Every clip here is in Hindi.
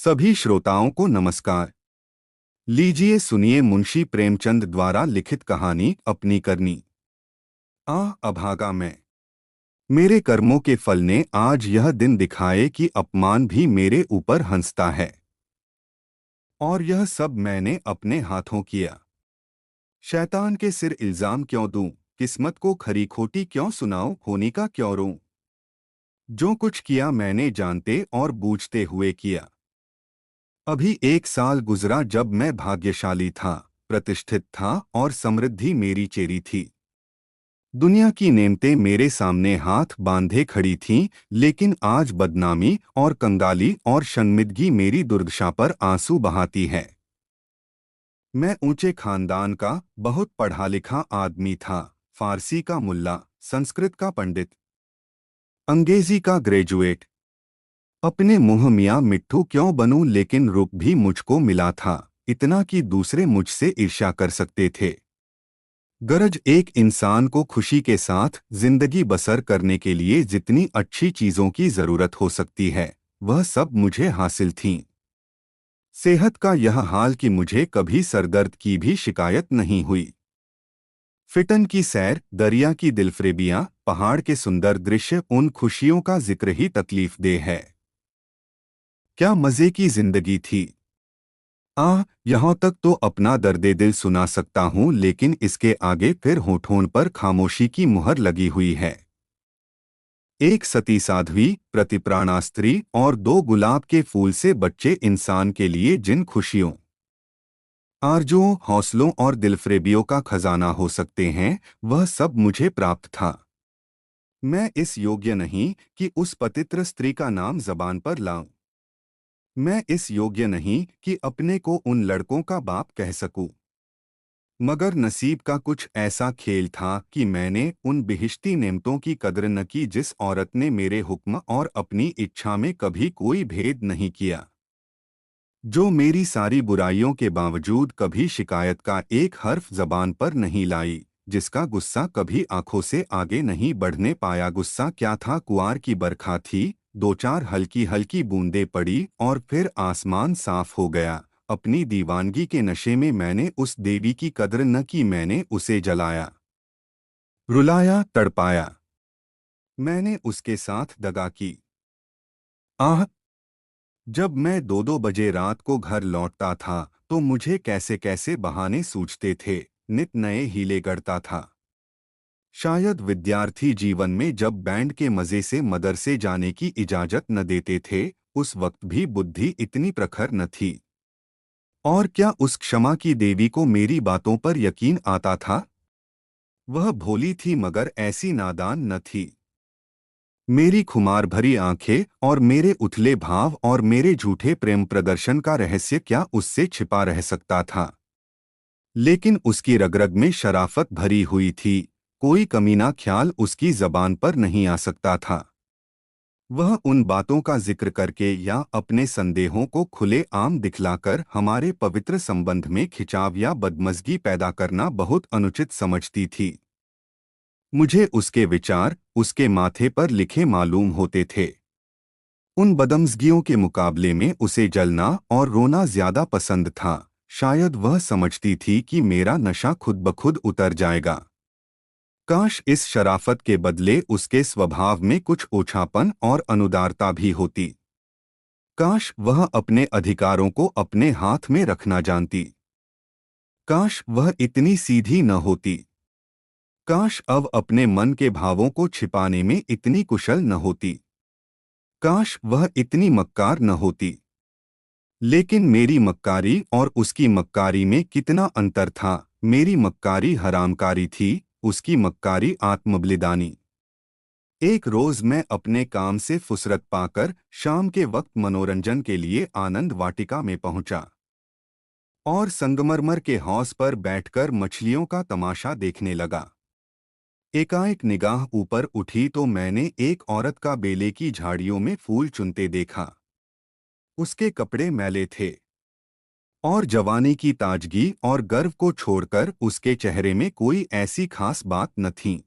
सभी श्रोताओं को नमस्कार। लीजिए सुनिए मुंशी प्रेमचंद द्वारा लिखित कहानी अपनी करनी। अभागा मैं। मेरे कर्मों के फल ने आज यह दिन दिखाए कि अपमान भी मेरे ऊपर हंसता है, और यह सब मैंने अपने हाथों किया। शैतान के सिर इल्जाम क्यों दूं, किस्मत को खरी खोटी क्यों सुनाऊं, होने का क्यों रोऊं। जो कुछ किया मैंने जानते और बूझते हुए किया। अभी 1 साल गुजरा जब मैं भाग्यशाली था, प्रतिष्ठित था और समृद्धि मेरी चेरी थी। दुनिया की नेमतें मेरे सामने हाथ बांधे खड़ी थीं, लेकिन आज बदनामी और कंगाली और शर्मिंदगी मेरी दुर्दशा पर आंसू बहाती है। मैं ऊंचे खानदान का बहुत पढ़ा लिखा आदमी था, फारसी का मुल्ला, संस्कृत का पंडित, अंग्रेजी का ग्रेजुएट। अपने मुंह मियाँ मिट्ठू क्यों बनूं, लेकिन रुक भी मुझको मिला था, इतना कि दूसरे मुझसे ईर्ष्या कर सकते थे। गरज एक इंसान को खुशी के साथ जिंदगी बसर करने के लिए जितनी अच्छी चीजों की जरूरत हो सकती है, वह सब मुझे हासिल थीं। सेहत का यह हाल कि मुझे कभी सरदर्द की भी शिकायत नहीं हुई। फिटन की सैर, दरिया की दिलफरेबियां, पहाड़ के सुंदर दृश्य, उन खुशियों का जिक्र ही तकलीफ दे है। क्या मजे की जिंदगी थी। यहाँ तक तो अपना दर्दे दिल सुना सकता हूँ, लेकिन इसके आगे फिर होठों पर खामोशी की मुहर लगी हुई है। एक सती साध्वी, प्रतिप्राणा स्त्री और 2 गुलाब के फूल से बच्चे इंसान के लिए जिन खुशियों, आरजुओं, हौसलों और दिलफरेबियों का खजाना हो सकते हैं, वह सब मुझे प्राप्त था। मैं इस योग्य नहीं कि उस पतित्र स्त्री का नाम जबान पर लाऊं। मैं इस योग्य नहीं कि अपने को उन लड़कों का बाप कह सकूं। मगर नसीब का कुछ ऐसा खेल था कि मैंने उन बिहिश्ती नेमतों की कद्र न की जिस औरत ने मेरे हुक्म और अपनी इच्छा में कभी कोई भेद नहीं किया, जो मेरी सारी बुराइयों के बावजूद कभी शिकायत का एक हर्फ जबान पर नहीं लाई, जिसका गुस्सा कभी आंखों से आगे नहीं बढ़ने पाया। गुस्सा क्या था, कुआर की बरखा थी, 2-4 हल्की हल्की बूंदें पड़ी और फिर आसमान साफ हो गया। अपनी दीवानगी के नशे में मैंने उस देवी की कद्र न की, मैंने उसे जलाया, रुलाया, तड़पाया। मैंने उसके साथ दगा की। आह, जब मैं 2-2 बजे रात को घर लौटता था तो मुझे कैसे कैसे बहाने सूझते थे, नित नए हीले गढ़ता था। शायद विद्यार्थी जीवन में जब बैंड के मजे से मदरसे जाने की इजाजत न देते थे, उस वक्त भी बुद्धि इतनी प्रखर न थी। और क्या उस क्षमा की देवी को मेरी बातों पर यकीन आता था। वह भोली थी मगर ऐसी नादान न थी। मेरी खुमार भरी आंखें और मेरे उथले भाव और मेरे झूठे प्रेम प्रदर्शन का रहस्य क्या उससे छिपा रह सकता था। लेकिन उसकी रगरग में शराफत भरी हुई थी, कोई कमीना ख्याल उसकी जबान पर नहीं आ सकता था। वह उन बातों का जिक्र करके या अपने संदेहों को खुले आम दिखलाकर हमारे पवित्र संबंध में खिंचाव या बदमज़गी पैदा करना बहुत अनुचित समझती थी। मुझे उसके विचार उसके माथे पर लिखे मालूम होते थे। उन बदमज़गियों के मुकाबले में उसे जलना और रोना ज्यादा पसंद था। शायद वह समझती थी कि मेरा नशा खुद ब खुद उतर जाएगा। काश इस शराफत के बदले उसके स्वभाव में कुछ ओछापन और अनुदारता भी होती। काश वह अपने अधिकारों को अपने हाथ में रखना जानती। काश वह इतनी सीधी न होती। काश अब अपने मन के भावों को छिपाने में इतनी कुशल न होती। काश वह इतनी मक्कार न होती। लेकिन मेरी मक्कारी और उसकी मक्कारी में कितना अंतर था। मेरी मक्कारी हरामकारी थी, उसकी मक्कारी आत्मबलिदानी। एक रोज मैं अपने काम से फुसरत पाकर शाम के वक्त मनोरंजन के लिए आनंद वाटिका में पहुंचा और संगमरमर के हौस पर बैठकर मछलियों का तमाशा देखने लगा। एकाएक निगाह ऊपर उठी तो मैंने एक औरत का बेले की झाड़ियों में फूल चुनते देखा। उसके कपड़े मैले थे और जवानी की ताजगी और गर्व को छोड़कर उसके चेहरे में कोई ऐसी खास बात न थी।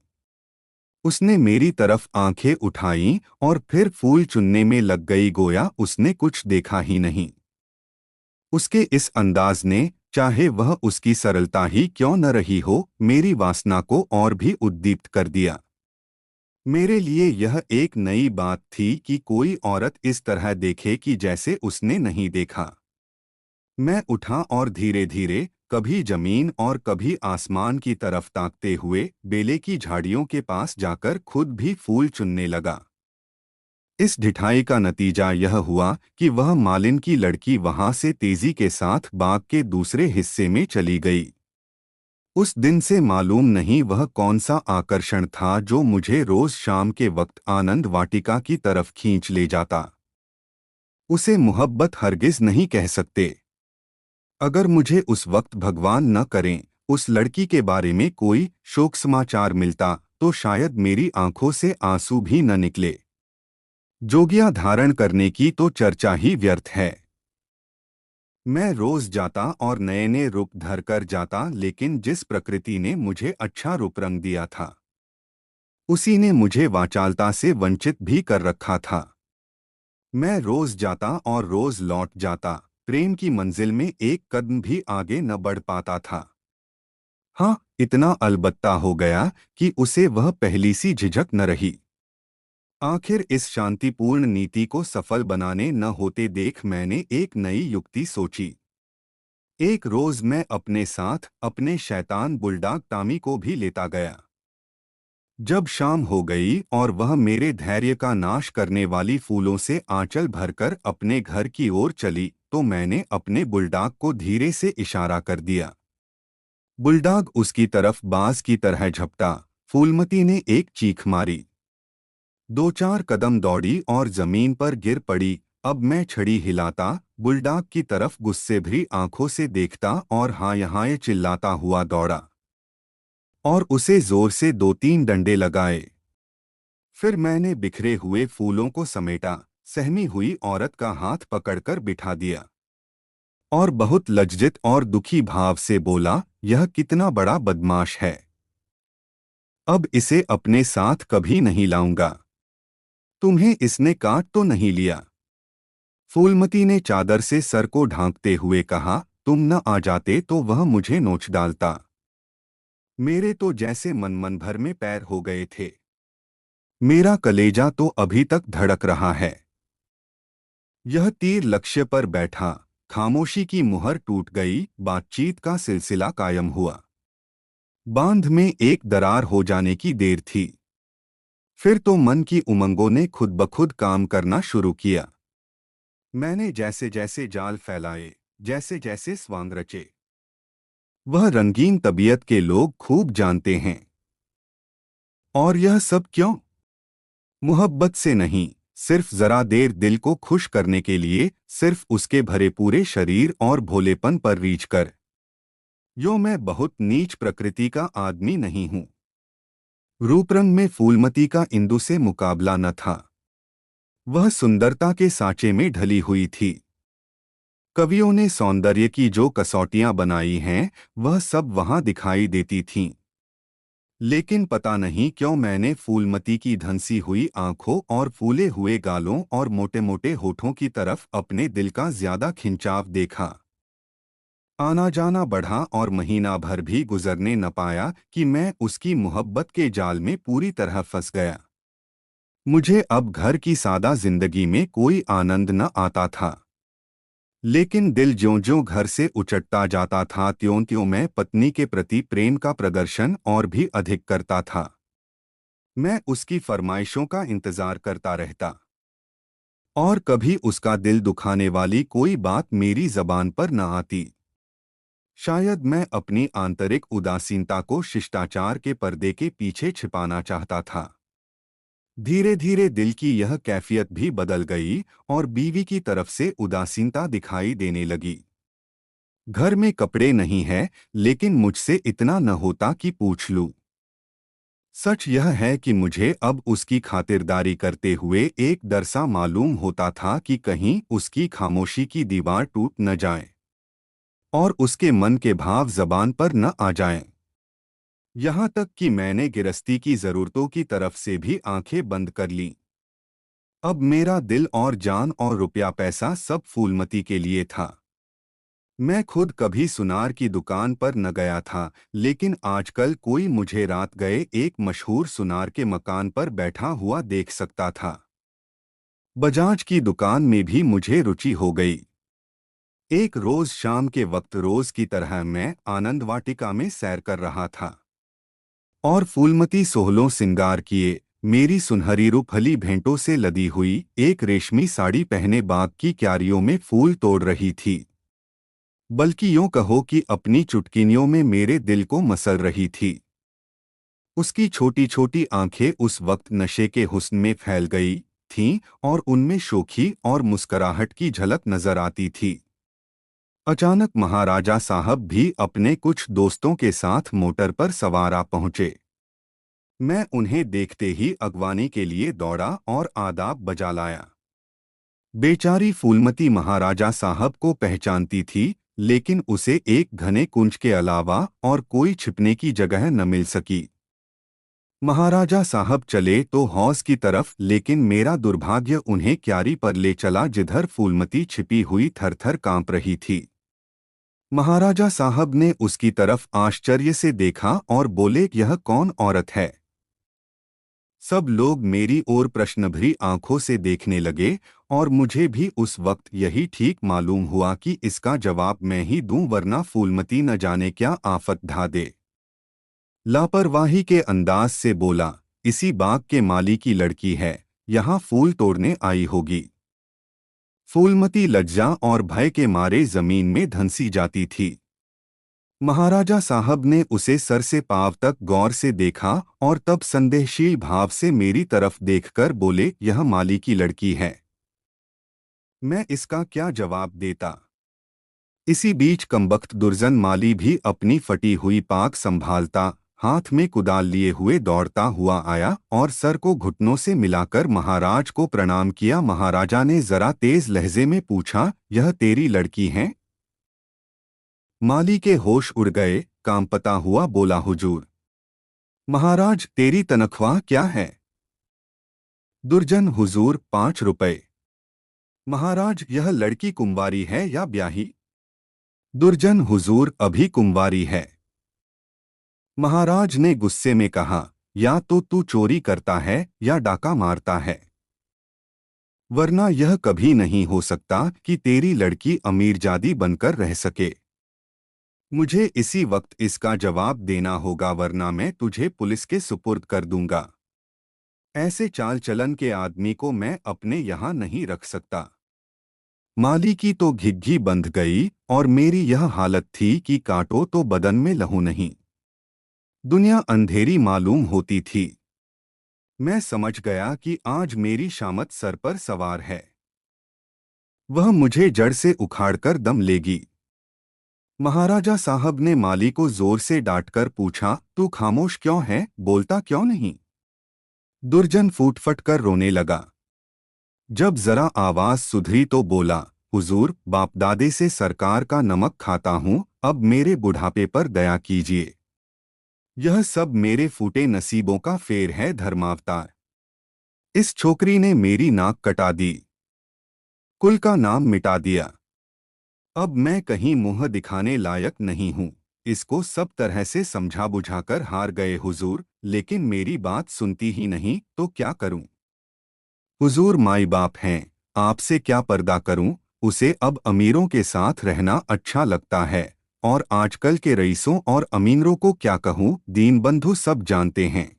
उसने मेरी तरफ आंखें उठाईं और फिर फूल चुनने में लग गई, गोया उसने कुछ देखा ही नहीं। उसके इस अंदाज ने, चाहे वह उसकी सरलता ही क्यों न रही हो, मेरी वासना को और भी उद्दीप्त कर दिया। मेरे लिए यह एक नई बात थी कि कोई औरत इस तरह देखे कि जैसे उसने नहीं देखा। मैं उठा और धीरे धीरे, कभी जमीन और कभी आसमान की तरफ ताकते हुए, बेले की झाड़ियों के पास जाकर खुद भी फूल चुनने लगा। इस ढिठाई का नतीजा यह हुआ कि वह मालिन की लड़की वहां से तेजी के साथ बाग के दूसरे हिस्से में चली गई। उस दिन से मालूम नहीं वह कौन सा आकर्षण था जो मुझे रोज शाम के वक्त आनंद वाटिका की तरफ खींच ले जाता। उसे मोहब्बत हरगिज नहीं कह सकते। अगर मुझे उस वक्त भगवान न करें उस लड़की के बारे में कोई शोक समाचार मिलता, तो शायद मेरी आंखों से आंसू भी न निकले। जोगियां धारण करने की तो चर्चा ही व्यर्थ है। मैं रोज जाता और नए नए रूप धर कर जाता, लेकिन जिस प्रकृति ने मुझे अच्छा रूप रंग दिया था, उसी ने मुझे वाचालता से वंचित भी कर रखा था। मैं रोज जाता और रोज लौट जाता, प्रेम की मंजिल में एक कदम भी आगे न बढ़ पाता था। हाँ, इतना अलबत्ता हो गया कि उसे वह पहली सी झिझक न रही। आखिर इस शांतिपूर्ण नीति को सफल बनाने न होते देख मैंने एक नई युक्ति सोची। एक रोज मैं अपने साथ अपने शैतान बुलडॉग टॉमी को भी लेता गया। जब शाम हो गई और वह मेरे धैर्य का नाश करने वाली फूलों से आंचल भरकर अपने घर की ओर चली, तो मैंने अपने बुलडॉग को धीरे से इशारा कर दिया। बुलडॉग उसकी तरफ बाज की तरह झपटा। फूलमती ने एक चीख मारी, दो चार कदम दौड़ी और जमीन पर गिर पड़ी। अब मैं छड़ी हिलाता, बुलडॉग की तरफ गुस्से भरी आंखों से देखता और हाँ यहाँ ये चिल्लाता हुआ दौड़ा और उसे जोर से दो तीन डंडे लगाए। फिर मैंने बिखरे हुए फूलों को समेटा, सहमी हुई औरत का हाथ पकड़कर बिठा दिया और बहुत लज्जित और दुखी भाव से बोला, यह कितना बड़ा बदमाश है। अब इसे अपने साथ कभी नहीं लाऊंगा। तुम्हें इसने काट तो नहीं लिया? फूलमती ने चादर से सर को ढांकते हुए कहा, तुम न आ जाते तो वह मुझे नोच डालता। मेरे तो जैसे मन भर में पैर हो गए थे। मेरा कलेजा तो अभी तक धड़क रहा है। यह तीर लक्ष्य पर बैठा। खामोशी की मुहर टूट गई, बातचीत का सिलसिला कायम हुआ। बांध में एक दरार हो जाने की देर थी। फिर तो मन की उमंगों ने खुद ब खुद काम करना शुरू किया। मैंने जैसे जैसे जाल फैलाए, जैसे जैसे स्वांग रचे। वह रंगीन तबीयत के लोग खूब जानते हैं। और यह सब क्यों? मोहब्बत से नहीं, सिर्फ जरा देर दिल को खुश करने के लिए, सिर्फ उसके भरे पूरे शरीर और भोलेपन पर रीझ कर। यो मैं बहुत नीच प्रकृति का आदमी नहीं हूं। रूपरंग में फूलमती का इंदु से मुकाबला न था। वह सुंदरता के सांचे में ढली हुई थी। कवियों ने सौंदर्य की जो कसौटियां बनाई हैं, वह सब वहां दिखाई देती थीं। लेकिन पता नहीं क्यों मैंने फूलमती की धंसी हुई आंखों और फूले हुए गालों और मोटे मोटे होठों की तरफ अपने दिल का ज्यादा खिंचाव देखा। आना जाना बढ़ा और महीना भर भी गुजरने न पाया कि मैं उसकी मोहब्बत के जाल में पूरी तरह फंस गया। मुझे अब घर की सादा जिंदगी में कोई आनंद न आता था। लेकिन दिल ज्यों-ज्यों घर से उचटता जाता था, त्यों-त्यों मैं पत्नी के प्रति प्रेम का प्रदर्शन और भी अधिक करता था। मैं उसकी फरमाइशों का इंतजार करता रहता और कभी उसका दिल दुखाने वाली कोई बात मेरी जबान पर न आती। शायद मैं अपनी आंतरिक उदासीनता को शिष्टाचार के पर्दे के पीछे छिपाना चाहता था। धीरे धीरे दिल की यह कैफियत भी बदल गई और बीवी की तरफ से उदासीनता दिखाई देने लगी। घर में कपड़े नहीं हैं, लेकिन मुझसे इतना न होता कि पूछ लूं। सच यह है कि मुझे अब उसकी खातिरदारी करते हुए एक डर सा मालूम होता था कि कहीं उसकी खामोशी की दीवार टूट न जाए और उसके मन के भाव जबान पर न आ जाएं। यहाँ तक कि मैंने गिरस्ती की जरूरतों की तरफ से भी आंखें बंद कर लीं। अब मेरा दिल और जान और रुपया पैसा सब फूलमती के लिए था। मैं खुद कभी सुनार की दुकान पर न गया था, लेकिन आजकल कोई मुझे रात गए एक मशहूर सुनार के मकान पर बैठा हुआ देख सकता था। बजाज की दुकान में भी मुझे रुचि हो गई। एक रोज शाम के वक्त रोज की तरह मैं आनंद वाटिका में सैर कर रहा था और फूलमती सोहलों सिंगार किए मेरी सुनहरी रूपहली भेंटों से लदी हुई एक रेशमी साड़ी पहने बाग की क्यारियों में फूल तोड़ रही थी। बल्कि यूं कहो कि अपनी चुटकिनियों में मेरे दिल को मसल रही थी। उसकी छोटी छोटी आंखें उस वक्त नशे के हुस्न में फैल गई थीं और उनमें शोखी और मुस्कुराहट की झलक नजर आती थी। अचानक महाराजा साहब भी अपने कुछ दोस्तों के साथ मोटर पर सवार आ पहुंचे। मैं उन्हें देखते ही अगवानी के लिए दौड़ा और आदाब बजा लाया। बेचारी फूलमती महाराजा साहब को पहचानती थी, लेकिन उसे एक घने कुंज के अलावा और कोई छिपने की जगह न मिल सकी। महाराजा साहब चले तो हौज की तरफ, लेकिन मेरा दुर्भाग्य उन्हें क्यारी पर ले चला जिधर फूलमती छिपी हुई थरथर कांप रही थी। महाराजा साहब ने उसकी तरफ आश्चर्य से देखा और बोले, यह कौन औरत है? सब लोग मेरी ओर प्रश्नभरी आंखों से देखने लगे और मुझे भी उस वक्त यही ठीक मालूम हुआ कि इसका जवाब मैं ही दूं, वरना फूलमती न जाने क्या आफत ढा दे। लापरवाही के अंदाज से बोला, इसी बाग के माली की लड़की है, यहाँ फूल तोड़ने आई होगी। फूलमती लज्जा और भय के मारे जमीन में धंसी जाती थी। महाराजा साहब ने उसे सर से पांव तक गौर से देखा और तब संदेहशील भाव से मेरी तरफ देखकर बोले, यह माली की लड़की है। मैं इसका क्या जवाब देता? इसी बीच कमबख्त दुर्जन माली भी अपनी फटी हुई पाक संभालता, हाथ में कुदाल लिए हुए दौड़ता हुआ आया और सर को घुटनों से मिलाकर महाराज को प्रणाम किया। महाराजा ने जरा तेज लहजे में पूछा, यह तेरी लड़की है? माली के होश उड़ गए, कांपता हुआ बोला, हुजूर। महाराज, तेरी तनख्वाह क्या है? दुर्जन, हुजूर 5 रुपए। महाराज, यह लड़की कुंवारी है या ब्याही? दुर्जन, हुजूर अभी कुंवारी है। महाराज ने गुस्से में कहा, या तो तू चोरी करता है या डाका मारता है, वरना यह कभी नहीं हो सकता कि तेरी लड़की अमीरजादी बनकर रह सके। मुझे इसी वक्त इसका जवाब देना होगा, वरना मैं तुझे पुलिस के सुपुर्द कर दूंगा। ऐसे चाल चलन के आदमी को मैं अपने यहाँ नहीं रख सकता। माली की तो घिघी बंध गई और मेरी यह हालत थी कि काटो तो बदन में लहू नहीं। दुनिया अंधेरी मालूम होती थी। मैं समझ गया कि आज मेरी शामत सर पर सवार है। वह मुझे जड़ से उखाड़कर दम लेगी। महाराजा साहब ने माली को जोर से डांटकर पूछा, तू खामोश क्यों है, बोलता क्यों नहीं? दुर्जन फूट-फट कर रोने लगा। जब जरा आवाज सुधरी तो बोला, हुजूर, बाप दादे से सरकार का नमक खाता हूँ, अब मेरे बुढ़ापे पर दया कीजिए। यह सब मेरे फूटे नसीबों का फेर है, धर्मावतार। इस छोकरी ने मेरी नाक कटा दी, कुल का नाम मिटा दिया। अब मैं कहीं मुंह दिखाने लायक नहीं हूँ। इसको सब तरह से समझा बुझाकर हार गए हुजूर, लेकिन मेरी बात सुनती ही नहीं, तो क्या करूं? हुजूर माई बाप हैं, आपसे क्या पर्दा करूं? उसे अब अमीरों के साथ रहना अच्छा लगता है, और आजकल के रईसों और अमीरों को क्या कहूं, दीनबंधु सब जानते हैं।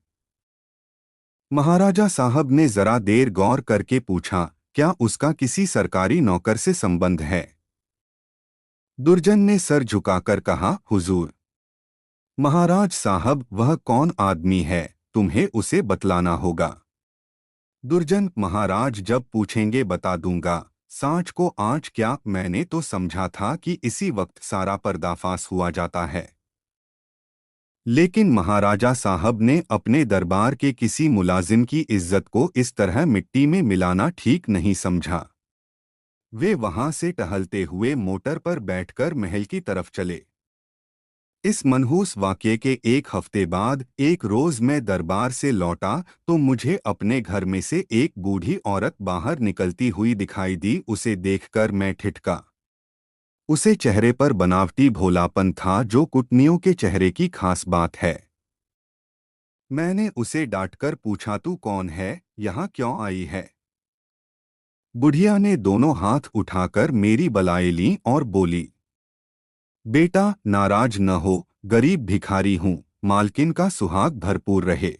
महाराजा साहब ने जरा देर गौर करके पूछा, क्या उसका किसी सरकारी नौकर से संबंध है? दुर्जन ने सर झुकाकर कहा, हुजूर। महाराज साहब, वह कौन आदमी है, तुम्हें उसे बतलाना होगा। दुर्जन, महाराज जब पूछेंगे बता दूंगा। सांच को आंच क्या, मैंने तो समझा था कि इसी वक्त सारा पर्दाफाश हुआ जाता है। लेकिन महाराजा साहब ने अपने दरबार के किसी मुलाजिम की इज्जत को इस तरह मिट्टी में मिलाना ठीक नहीं समझा। वे वहां से टहलते हुए मोटर पर बैठकर महल की तरफ चले। इस मनहूस वाक़ये के एक हफ्ते बाद एक रोज मैं दरबार से लौटा तो मुझे अपने घर में से एक बूढ़ी औरत बाहर निकलती हुई दिखाई दी। उसे देखकर मैं ठिठका। उसे चेहरे पर बनावटी भोलापन था जो कुटनियों के चेहरे की खास बात है। मैंने उसे डांटकर पूछा, तू कौन है, यहाँ क्यों आई है? बुढ़िया ने दोनों हाथ उठाकर मेरी बलाएं लीं और बोली, बेटा नाराज न हो, गरीब भिखारी हूँ, मालकिन का सुहाग भरपूर रहे।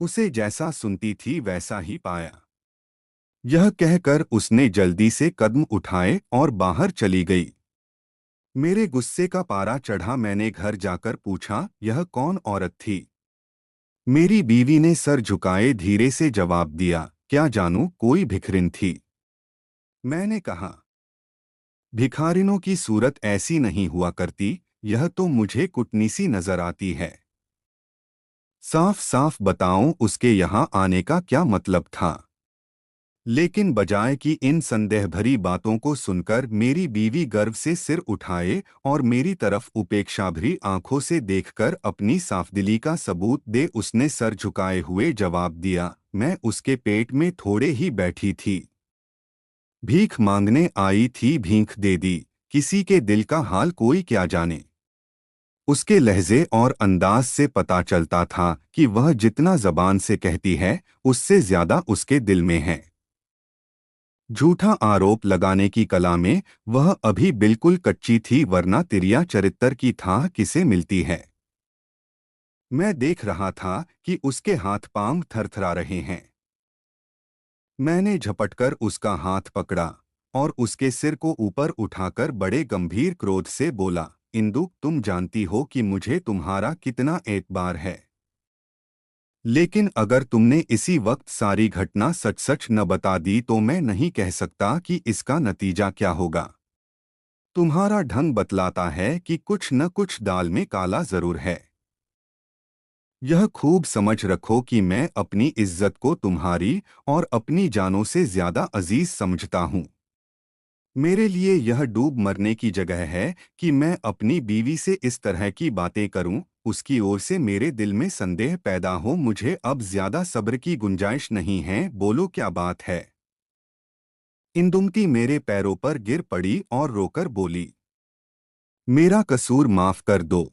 उसे जैसा सुनती थी वैसा ही पाया। यह कहकर उसने जल्दी से कदम उठाए और बाहर चली गई। मेरे गुस्से का पारा चढ़ा। मैंने घर जाकर पूछा, यह कौन औरत थी? मेरी बीवी ने सर झुकाए धीरे से जवाब दिया, क्या जानूं, कोई भिखरिन थी। मैंने कहा, भिखारिनों की सूरत ऐसी नहीं हुआ करती, यह तो मुझे कुटनी सी नजर आती है। साफ साफ बताओ उसके यहाँ आने का क्या मतलब था? लेकिन बजाय कि इन संदेह भरी बातों को सुनकर मेरी बीवी गर्व से सिर उठाए और मेरी तरफ उपेक्षा भरी आंखों से देखकर अपनी साफदिली का सबूत दे, उसने सर झुकाए हुए जवाब दिया, मैं उसके पेट में थोड़े ही बैठी थी। भीख मांगने आई थी, भीख दे दी। किसी के दिल का हाल कोई क्या जाने। उसके लहजे और अंदाज से पता चलता था कि वह जितना जबान से कहती है उससे ज्यादा उसके दिल में है। झूठा आरोप लगाने की कला में वह अभी बिल्कुल कच्ची थी, वरना तिरिया चरित्र की थाह किसे मिलती है। मैं देख रहा था कि उसके हाथ पांव थरथरा रहे हैं। मैंने झपटकर उसका हाथ पकड़ा और उसके सिर को ऊपर उठाकर बड़े गंभीर क्रोध से बोला, इंदु, तुम जानती हो कि मुझे तुम्हारा कितना एतबार है। लेकिन अगर तुमने इसी वक्त सारी घटना सच सच न बता दी तो मैं नहीं कह सकता कि इसका नतीजा क्या होगा। तुम्हारा ढंग बतलाता है कि कुछ न कुछ दाल में काला जरूर है। यह खूब समझ रखो कि मैं अपनी इज्जत को तुम्हारी और अपनी जानों से ज्यादा अजीज समझता हूँ। मेरे लिए यह डूब मरने की जगह है कि मैं अपनी बीवी से इस तरह की बातें करूं, उसकी ओर से मेरे दिल में संदेह पैदा हो। मुझे अब ज्यादा सब्र की गुंजाइश नहीं है, बोलो क्या बात है? इंदुमती मेरे पैरों पर गिर पड़ी और रोकर बोली, मेरा कसूर माफ कर दो।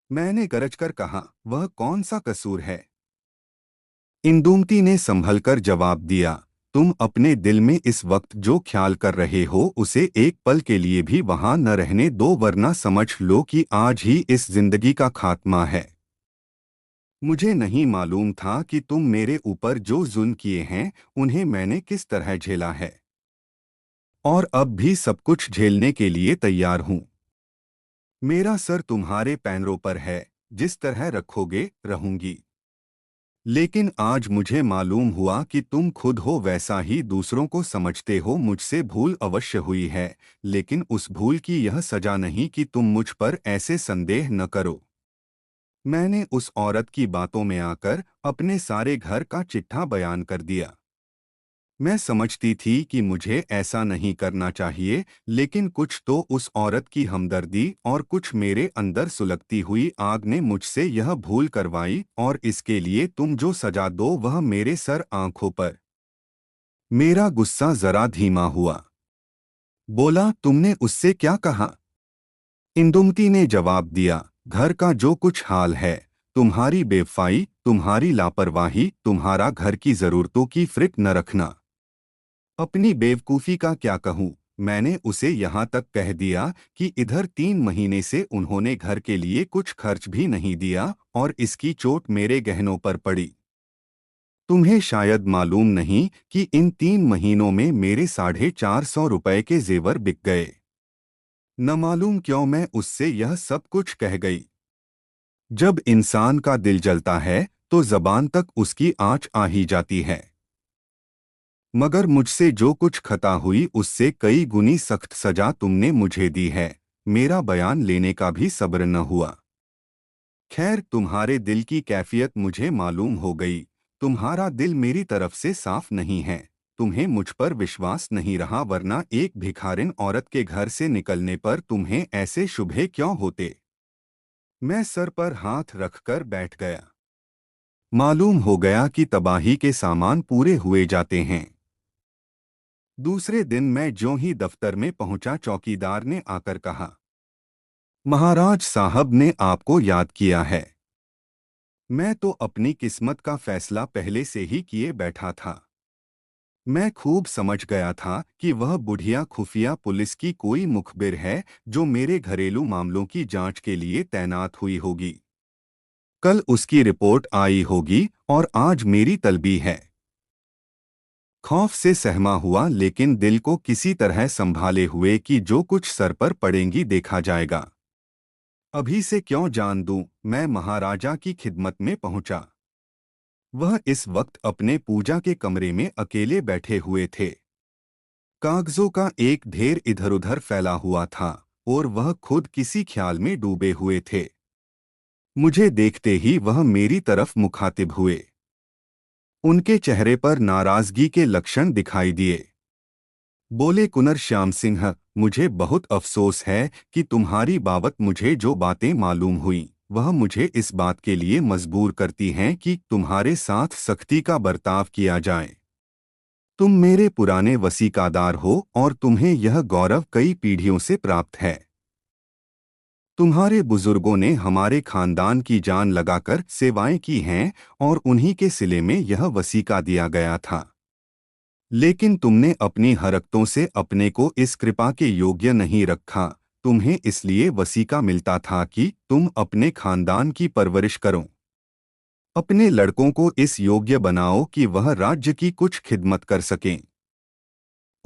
मैंने गरजकर कहा, वह कौन सा कसूर है? इंदुमती ने संभलकर जवाब दिया, तुम अपने दिल में इस वक्त जो ख्याल कर रहे हो उसे एक पल के लिए भी वहां न रहने दो, वरना समझ लो कि आज ही इस जिंदगी का खात्मा है। मुझे नहीं मालूम था कि तुम मेरे ऊपर जो जुल्म किए हैं उन्हें मैंने किस तरह झेला है, और अब भी सब कुछ झेलने के लिए तैयार हूं। मेरा सर तुम्हारे पैरों पर है, जिस तरह रखोगे रहूंगी। लेकिन आज मुझे मालूम हुआ कि तुम खुद हो वैसा ही दूसरों को समझते हो। मुझसे भूल अवश्य हुई है, लेकिन उस भूल की यह सजा नहीं कि तुम मुझ पर ऐसे संदेह न करो। मैंने उस औरत की बातों में आकर अपने सारे घर का चिट्ठा बयान कर दिया। मैं समझती थी कि मुझे ऐसा नहीं करना चाहिए, लेकिन कुछ तो उस औरत की हमदर्दी और कुछ मेरे अंदर सुलगती हुई आग ने मुझसे यह भूल करवाई, और इसके लिए तुम जो सजा दो वह मेरे सर आंखों पर। मेरा गुस्सा जरा धीमा हुआ। बोला, तुमने उससे क्या कहा? इंदुमती ने जवाब दिया, घर का जो कुछ हाल है, तुम्हारी बेवफाई, तुम्हारी लापरवाही, तुम्हारा घर की जरूरतों की फिक्र न रखना। अपनी बेवकूफ़ी का क्या कहूँ, मैंने उसे यहाँ तक कह दिया कि इधर 3 महीने से उन्होंने घर के लिए कुछ खर्च भी नहीं दिया और इसकी चोट मेरे गहनों पर पड़ी। तुम्हें शायद मालूम नहीं कि इन 3 महीनों में मेरे 450 रुपए के जेवर बिक गए। न मालूम क्यों मैं उससे यह सब कुछ कह गई। जब इंसान का दिल जलता है तो जबान तक उसकी आँच आ ही जाती है। मगर मुझसे जो कुछ खता हुई उससे कई गुनी सख्त सजा तुमने मुझे दी है। मेरा बयान लेने का भी सब्र न हुआ। खैर, तुम्हारे दिल की कैफियत मुझे मालूम हो गई। तुम्हारा दिल मेरी तरफ से साफ नहीं है। तुम्हें मुझ पर विश्वास नहीं रहा, वरना एक भिखारिन औरत के घर से निकलने पर तुम्हें ऐसे शुभे क्यों होते। मैं सर पर हाथ रखकर बैठ गया। मालूम हो गया कि तबाही के सामान पूरे हुए जाते हैं। दूसरे दिन मैं ज्यों ही दफ्तर में पहुंचा, चौकीदार ने आकर कहा, महाराज साहब ने आपको याद किया है। मैं तो अपनी किस्मत का फैसला पहले से ही किए बैठा था। मैं खूब समझ गया था कि वह बुढ़िया खुफिया पुलिस की कोई मुखबिर है जो मेरे घरेलू मामलों की जांच के लिए तैनात हुई होगी। कल उसकी रिपोर्ट आई होगी और आज मेरी तलबी है। खौफ से सहमा हुआ, लेकिन दिल को किसी तरह संभाले हुए कि जो कुछ सर पर पड़ेंगी देखा जाएगा। अभी से क्यों जान दूं, मैं महाराजा की खिदमत में पहुंचा। वह इस वक्त अपने पूजा के कमरे में अकेले बैठे हुए थे। कागजों का एक ढेर इधर-उधर फैला हुआ था और वह खुद किसी ख्याल में डूबे हुए थे। मुझे देखते ही वह मेरी तरफ मुखातिब हुए। उनके चेहरे पर नाराजगी के लक्षण दिखाई दिए। बोले, कुंवर श्याम सिंह, मुझे बहुत अफसोस है कि तुम्हारी बाबत मुझे जो बातें मालूम हुई वह मुझे इस बात के लिए मजबूर करती हैं कि तुम्हारे साथ सख्ती का बर्ताव किया जाए। तुम मेरे पुराने वसीकादार हो और तुम्हें यह गौरव कई पीढ़ियों से प्राप्त है। तुम्हारे बुजुर्गों ने हमारे खानदान की जान लगाकर सेवाएं की हैं और उन्हीं के सिले में यह वसीका दिया गया था। लेकिन तुमने अपनी हरकतों से अपने को इस कृपा के योग्य नहीं रखा। तुम्हें इसलिए वसीका मिलता था कि तुम अपने खानदान की परवरिश करो। अपने लड़कों को इस योग्य बनाओ कि वह राज्य की कुछ खिदमत कर सकें।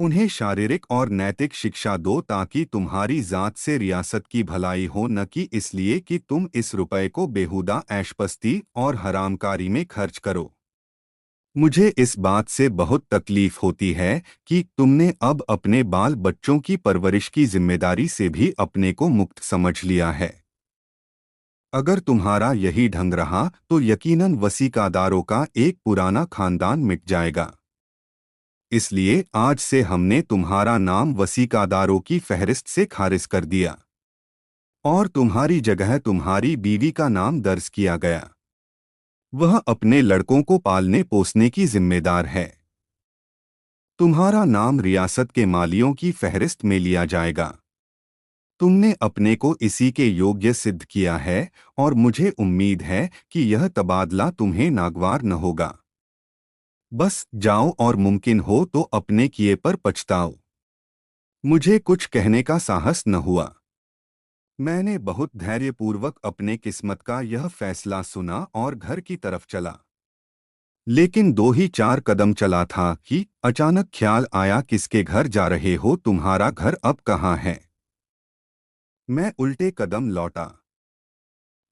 उन्हें शारीरिक और नैतिक शिक्षा दो ताकि तुम्हारी जात से रियासत की भलाई हो, न कि इसलिए कि तुम इस रुपए को बेहुदा ऐशपस्ती और हरामकारी में खर्च करो। मुझे इस बात से बहुत तकलीफ होती है कि तुमने अब अपने बाल बच्चों की परवरिश की जिम्मेदारी से भी अपने को मुक्त समझ लिया है। अगर तुम्हारा यही ढंग रहा तो यकीनन वसीकादारों का एक पुराना खानदान मिट जाएगा। इसलिए आज से हमने तुम्हारा नाम वसीकादारों की फहरिस्त से खारिज कर दिया और तुम्हारी जगह तुम्हारी बीवी का नाम दर्ज किया गया। वह अपने लड़कों को पालने पोसने की जिम्मेदार है। तुम्हारा नाम रियासत के मालियों की फहरिस्त में लिया जाएगा। तुमने अपने को इसी के योग्य सिद्ध किया है और मुझे उम्मीद है कि यह तबादला तुम्हें नागवार न होगा। बस जाओ और मुमकिन हो तो अपने किए पर पछताओ। मुझे कुछ कहने का साहस न हुआ। मैंने बहुत धैर्यपूर्वक अपने किस्मत का यह फैसला सुना और घर की तरफ चला। लेकिन 2 ही 4 कदम चला था कि अचानक ख्याल आया, किसके घर जा रहे हो, तुम्हारा घर अब कहाँ है। मैं उल्टे कदम लौटा।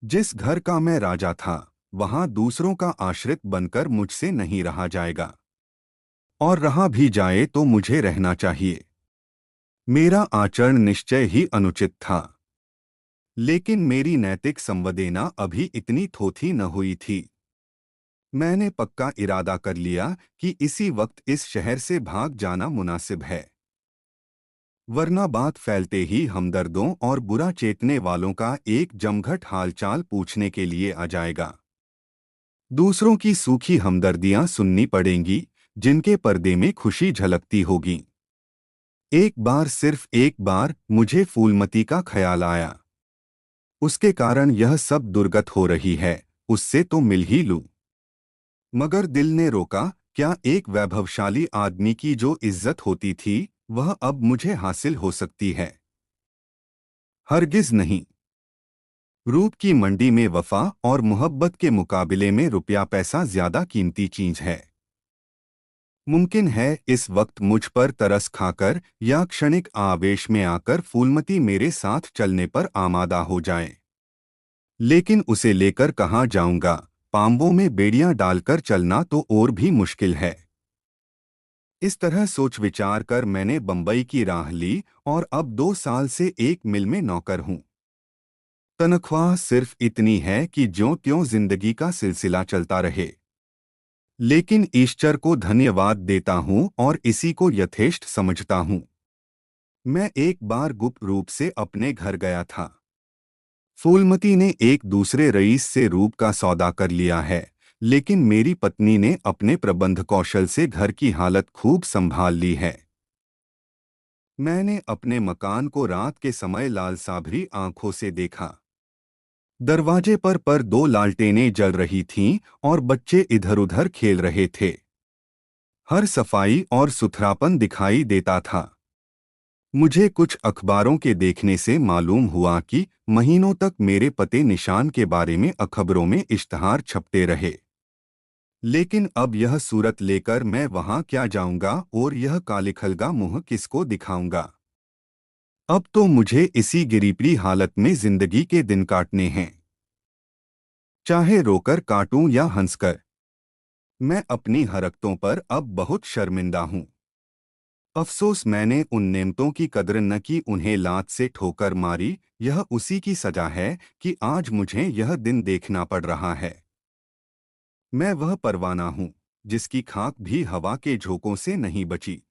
जिस घर का मैं राजा था वहां दूसरों का आश्रित बनकर मुझसे नहीं रहा जाएगा, और रहा भी जाए तो मुझे रहना चाहिए। मेरा आचरण निश्चय ही अनुचित था, लेकिन मेरी नैतिक संवेदना अभी इतनी थोथी न हुई थी। मैंने पक्का इरादा कर लिया कि इसी वक्त इस शहर से भाग जाना मुनासिब है, वरना बात फैलते ही हमदर्दों और बुरा चेतने वालों का एक जमघट हालचाल पूछने के लिए आ जाएगा। दूसरों की सूखी हमदर्दियां सुननी पड़ेंगी जिनके पर्दे में खुशी झलकती होगी। एक बार, सिर्फ एक बार मुझे फूलमती का ख्याल आया। उसके कारण यह सब दुर्गत हो रही है, उससे तो मिल ही लूं। मगर दिल ने रोका, क्या एक वैभवशाली आदमी की जो इज्जत होती थी वह अब मुझे हासिल हो सकती है? हरगिज नहीं। रूप की मंडी में वफा और मोहब्बत के मुकाबले में रुपया पैसा ज्यादा कीमती चीज है। मुमकिन है इस वक्त मुझ पर तरस खाकर या क्षणिक आवेश में आकर फूलमती मेरे साथ चलने पर आमादा हो जाए, लेकिन उसे लेकर कहाँ जाऊंगा? पांवों में बेड़ियां डालकर चलना तो और भी मुश्किल है। इस तरह सोच विचार कर मैंने बंबई की राह ली और अब 2 साल से एक मिल में नौकर हूं। तनख्वाह सिर्फ इतनी है कि ज्यों-त्यों जिंदगी का सिलसिला चलता रहे, लेकिन ईश्वर को धन्यवाद देता हूं और इसी को यथेष्ट समझता हूं। मैं एक बार गुप्त रूप से अपने घर गया था। फूलमती ने एक दूसरे रईस से रूप का सौदा कर लिया है, लेकिन मेरी पत्नी ने अपने प्रबंध कौशल से घर की हालत खूब संभाल ली है। मैंने अपने मकान को रात के समय लाल साभरी आंखों से देखा। दरवाजे पर दो लालटेनें जल रही थीं और बच्चे इधर-उधर खेल रहे थे। हर सफाई और सुथरापन दिखाई देता था। मुझे कुछ अखबारों के देखने से मालूम हुआ कि महीनों तक मेरे पते निशान के बारे में अखबारों में इश्तहार छपते रहे। लेकिन अब यह सूरत लेकर मैं वहां क्या जाऊंगा और यह कालिखलगा मुंह किसको दिखाऊंगा? अब तो मुझे इसी गिरीपड़ी हालत में जिंदगी के दिन काटने हैं, चाहे रोकर काटूं या हंसकर। मैं अपनी हरकतों पर अब बहुत शर्मिंदा हूं। अफसोस मैंने उन नेमतों की कदर न की, उन्हें लात से ठोकर मारी। यह उसी की सजा है कि आज मुझे यह दिन देखना पड़ रहा है। मैं वह परवाना हूं जिसकी खाक भी हवा के झोंकों से नहीं बची।